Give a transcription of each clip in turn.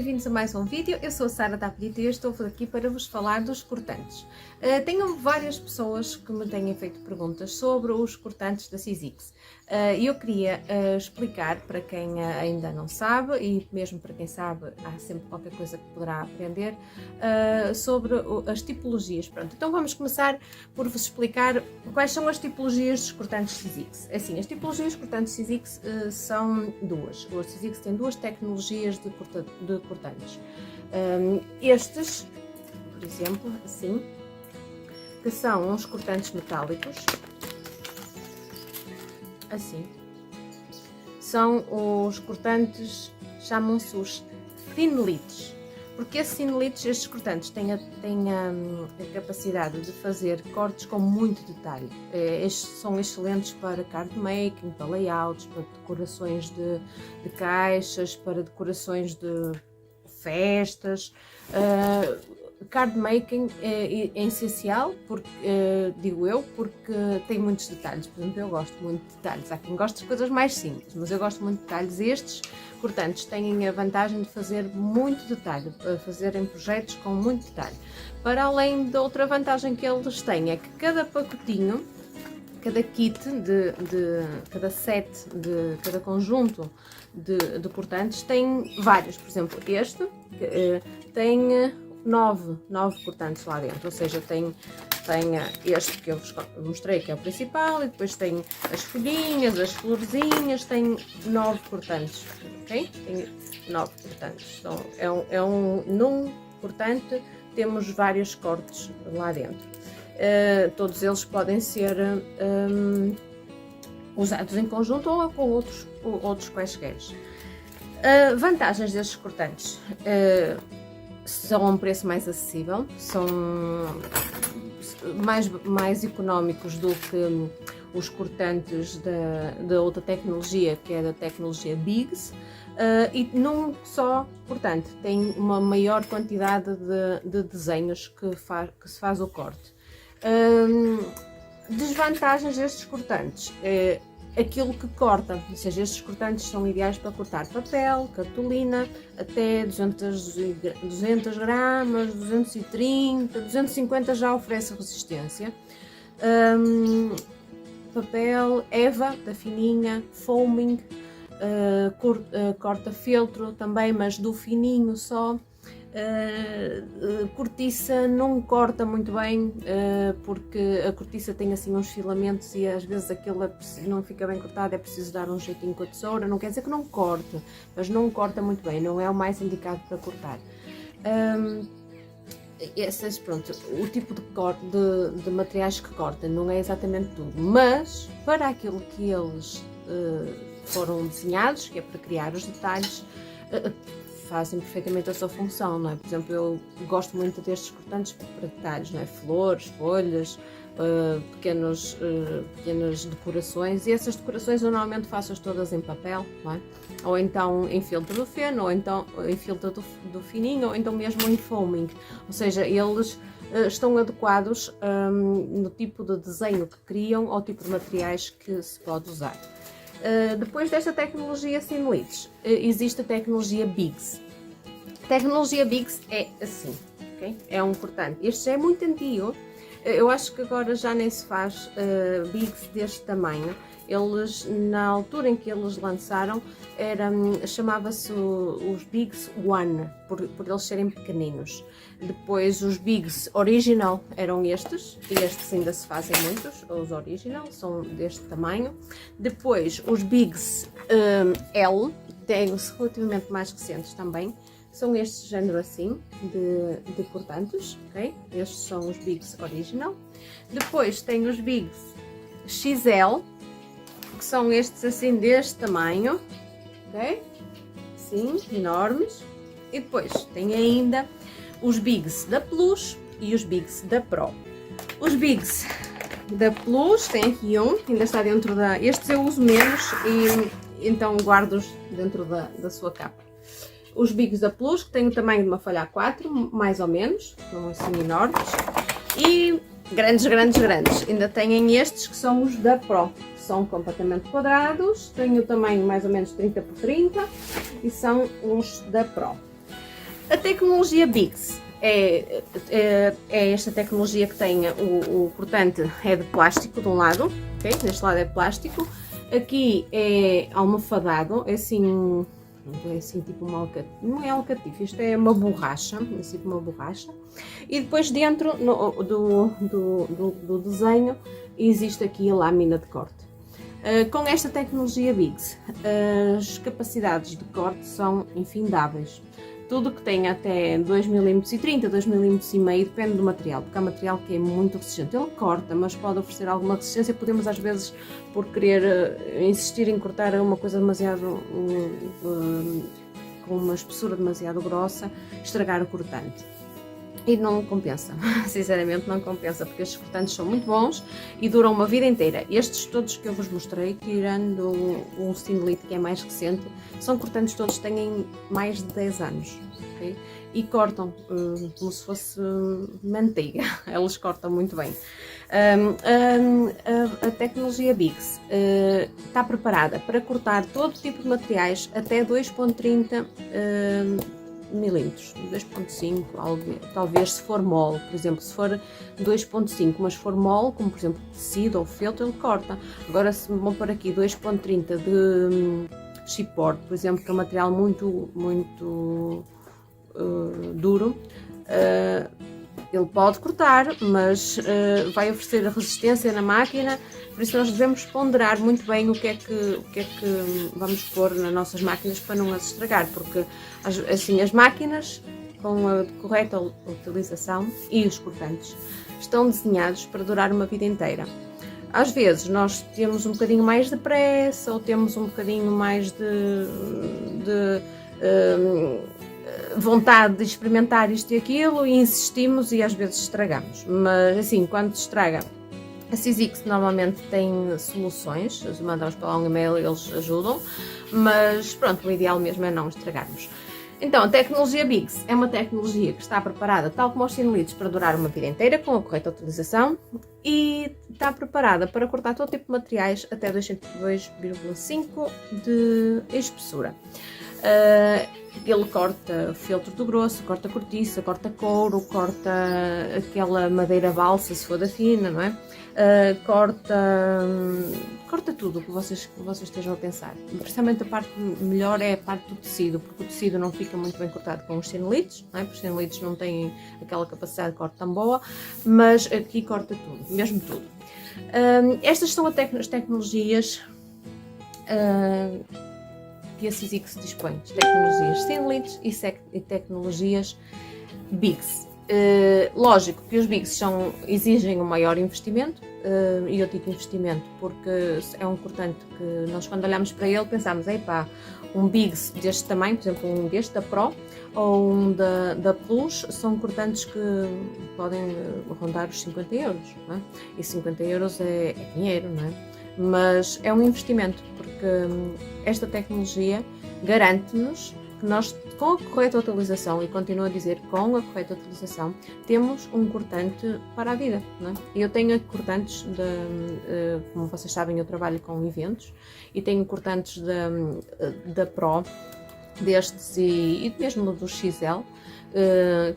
bem-vindos a mais um vídeo. Eu sou a Sara da Apelito e eu estou aqui para vos falar dos cortantes. Tenho várias pessoas que me têm feito perguntas sobre os cortantes da Sizzix. E eu queria explicar para quem ainda não sabe, e mesmo para quem sabe, há sempre qualquer coisa que poderá aprender, sobre as tipologias. Pronto, então vamos começar por vos explicar quais são as tipologias dos cortantes Sizzix. Assim, as tipologias dos cortantes Sizzix são duas. O Sizzix tem duas tecnologias de cortantes. Estes, por exemplo, assim, que são uns cortantes metálicos, assim, são os cortantes, chamam-se os Thinlits, porque esses Thinlits, estes cortantes têm a capacidade de fazer cortes com muito detalhe. Estes são excelentes para card making, para layouts, para decorações de caixas, para decorações de festas. Card making é essencial, porque, digo eu, porque tem muitos detalhes. Por exemplo, eu gosto muito de detalhes. Há quem gosta de coisas mais simples, mas eu gosto muito de detalhes. Estes cortantes têm a vantagem de fazer muito detalhe, fazerem projetos com muito detalhe. Para além da outra vantagem que eles têm, é que cada pacotinho, cada kit, cada set, cada conjunto de cortantes tem vários. Por exemplo, este tem 9 cortantes lá dentro, ou seja, tem este que eu vos mostrei, que é o principal, e depois tem as folhinhas, as florzinhas, tem 9 cortantes, ok? Tem 9 cortantes, então num cortante temos vários cortes lá dentro. Todos eles podem ser usados em conjunto ou com outros quaisquer. Vantagens destes cortantes: são a um preço mais acessível, são mais económicos do que os cortantes da outra tecnologia, que é da tecnologia Biggs, e não só cortante, tem uma maior quantidade de desenhos que se faz o corte. Desvantagens destes cortantes: aquilo que corta, ou seja, estes cortantes são ideais para cortar papel, cartolina, até 200 gramas, 230, 250 já oferece resistência. Papel, Eva, da fininha, foaming, corta feltro também, mas do fininho só. Cortiça não corta muito bem, porque a cortiça tem assim uns filamentos e às vezes aquilo não fica bem cortado, é preciso dar um jeitinho com a tesoura. Não quer dizer que não corte, mas não corta muito bem, não é o mais indicado para cortar. Pronto, o tipo de materiais que cortam não é exatamente tudo, mas para aquilo que eles foram desenhados, que é para criar os detalhes, fazem perfeitamente a sua função, não é? Por exemplo, eu gosto muito destes cortantes para detalhes, não é? Flores, folhas, pequenas decorações, e essas decorações eu normalmente faço-as todas em papel, não é? Ou então em filtro do feno, ou então em filtro do fininho, ou então mesmo em foaming, ou seja, eles estão adequados no tipo de desenho que criam ou tipo de materiais que se pode usar. Depois desta tecnologia Thinlits, existe a tecnologia Biggs. A tecnologia Biggs é assim, okay? É um cortante. Este já é muito antigo. Eu acho que agora já nem se faz Biggs deste tamanho. Eles, na altura em que eles lançaram, chamava-se os Biggs One, por eles serem pequeninos. Depois os Biggs Original eram estes, e estes ainda se fazem muitos, os Original, são deste tamanho. Depois os Biggs L, têm-se relativamente mais recentes também, são este género assim, de cortantes, ok? Estes são os Biggs Original. Depois tem os Biggs XL, que são estes assim deste tamanho, ok? Sim, enormes. E depois tem ainda os Biggs da Plus e os Biggs da Pro. Os Biggs da Plus, tem aqui um, ainda está dentro estes eu uso menos e então guardo-os dentro da sua capa. Os Biggs da Plus, que têm o tamanho de uma folha A4, mais ou menos, não assim enormes. E grandes. Ainda têm estes que são os da Pro, que são completamente quadrados, têm o tamanho mais ou menos 30 por 30 e são os da Pro. A tecnologia Bix é esta tecnologia que tem o cortante é de plástico de um lado, ok? Neste lado é plástico, aqui é almofadado, é assim tipo uma alcatifa, não é alcatifa, isto é uma borracha, é assim uma borracha, e depois dentro do desenho existe aqui a lâmina de corte. Com esta tecnologia Bix, as capacidades de corte são infindáveis. Tudo que tem até 2,30 mm, 2,5 mm, depende do material, porque há material que é muito resistente. Ele corta, mas pode oferecer alguma resistência. Podemos, às vezes, por querer insistir em cortar uma coisa demasiado com uma espessura demasiado grossa, estragar o cortante. E não compensa, sinceramente não compensa, porque estes cortantes são muito bons e duram uma vida inteira. Estes todos que eu vos mostrei, tirando o Stinelite que é mais recente, são cortantes todos que têm mais de 10 anos, okay? E cortam como se fosse manteiga, eles cortam muito bem. A tecnologia Bix está preparada para cortar todo tipo de materiais até 2,30 milímetros, 2,5, talvez se for mole, por exemplo, se for 2,5, mas for mole, como por exemplo tecido ou feltro, ele corta. Agora, se vão pôr aqui 2,30 de chipboard, por exemplo, que é um material muito duro, ele pode cortar, mas vai oferecer resistência na máquina. Por isso nós devemos ponderar muito bem o que é que vamos pôr nas nossas máquinas para não as estragar, porque assim as máquinas com a correta utilização e os cortantes estão desenhados para durar uma vida inteira. Às vezes nós temos um bocadinho mais de pressa ou temos um bocadinho mais de vontade de experimentar isto e aquilo e insistimos e às vezes estragamos, mas assim, quando se estraga, a Sizzix normalmente tem soluções, mandamos para lá um e-mail e eles ajudam, mas pronto, o ideal mesmo é não estragarmos. Então, a tecnologia Bix é uma tecnologia que está preparada, tal como os Stinelites, para durar uma vida inteira, com a correta utilização, e está preparada para cortar todo tipo de materiais até 2,5 de espessura. Ele corta feltro do grosso, corta cortiça, corta couro, corta aquela madeira balsa, se for da fina, não é? Corta tudo o que vocês estejam a pensar. Principalmente a parte melhor é a parte do tecido, porque o tecido não fica muito bem cortado com os Stinelites, não é? Porque os Stinelites não têm aquela capacidade de corte tão boa, mas aqui corta tudo, mesmo tudo. Estas são as tecnologias que a Sizzix dispõe, tecnologias Stinelites e tecnologias Bix. Lógico que os Bix exigem um maior investimento, e eu digo investimento porque é um cortante que nós, quando olhamos para ele, pensamos, epá, um Bix deste tamanho, por exemplo um deste da Pro ou um da Plus, são cortantes que podem rondar os 50 euros, não é? E 50 euros é dinheiro, não é? Mas é um investimento, porque esta tecnologia garante-nos que nós, com a correta utilização, e continuo a dizer, com a correta utilização, temos um cortante para a vida, não é? Eu tenho cortantes, como vocês sabem, eu trabalho com eventos, e tenho cortantes da Pro, destes e mesmo do XL,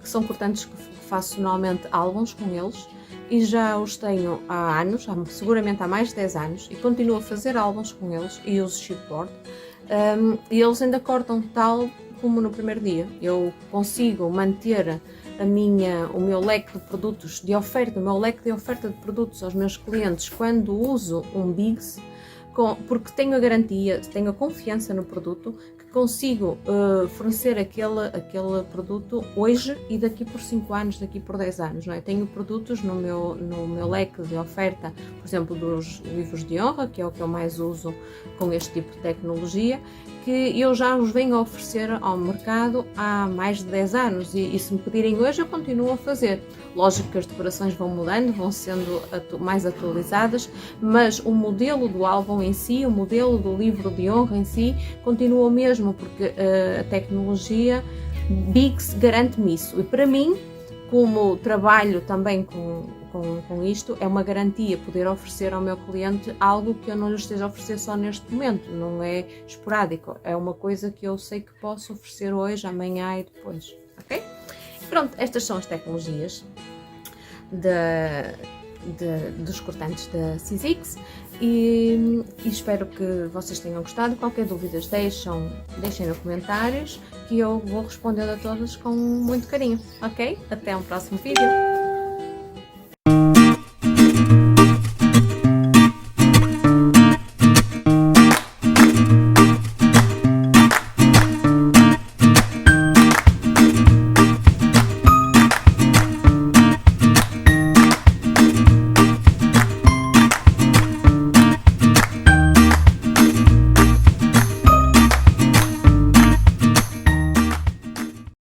que são cortantes que faço normalmente álbuns com eles, e já os tenho há anos, seguramente há mais de 10 anos, e continuo a fazer álbuns com eles e uso chipboard, e eles ainda cortam tal como no primeiro dia. Eu consigo manter o meu leque de produtos de oferta, o meu leque de oferta de produtos aos meus clientes quando uso um Bix, porque tenho a garantia, tenho a confiança no produto, que consigo fornecer aquele produto hoje e daqui por 5 anos, daqui por 10 anos, não é? Tenho produtos no meu leque de oferta, por exemplo, dos livros de honra, que é o que eu mais uso com este tipo de tecnologia, que eu já os venho a oferecer ao mercado há mais de 10 anos e se me pedirem hoje eu continuo a fazer. Lógico que as decorações vão mudando, vão sendo mais atualizadas, mas o modelo do álbum em si, o modelo do livro de honra em si, continua o mesmo, porque a tecnologia Bix garante-me isso. E para mim, como trabalho também com isto, é uma garantia poder oferecer ao meu cliente algo que eu não lhe esteja a oferecer só neste momento, não é esporádico, é uma coisa que eu sei que posso oferecer hoje, amanhã e depois. ok? Pronto, estas são as tecnologias dos cortantes da Sizzix e espero que vocês tenham gostado. Qualquer dúvida deixem nos comentários que eu vou responder a todas com muito carinho, ok? Até um próximo vídeo!